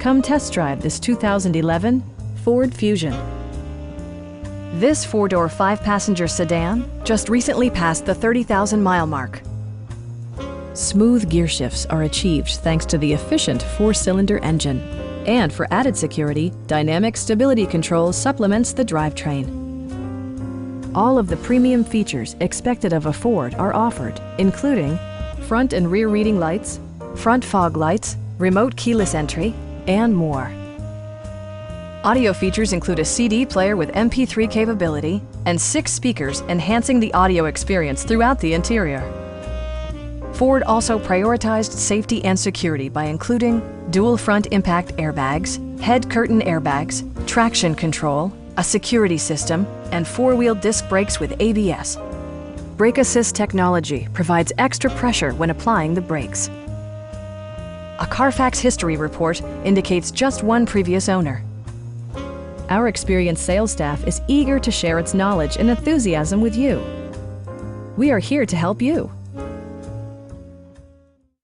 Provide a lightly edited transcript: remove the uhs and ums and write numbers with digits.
Come test drive this 2011 Ford Fusion. This four-door, five-passenger sedan just recently passed the 30,000-mile mark. Smooth gear shifts are achieved thanks to the efficient four-cylinder engine. And for added security, dynamic stability control supplements the drivetrain. All of the premium features expected of a Ford are offered, including front and rear reading lights, front fog lights, remote keyless entry, and more. Audio features include a CD player with MP3 capability and 6 speakers, enhancing the audio experience throughout the interior. Ford also prioritized safety and security by including dual front impact airbags, head curtain airbags, traction control, a security system, and four-wheel disc brakes with ABS. Brake Assist technology provides extra pressure when applying the brakes. A Carfax history report indicates just one previous owner. Our experienced sales staff is eager to share its knowledge and enthusiasm with you. We are here to help you.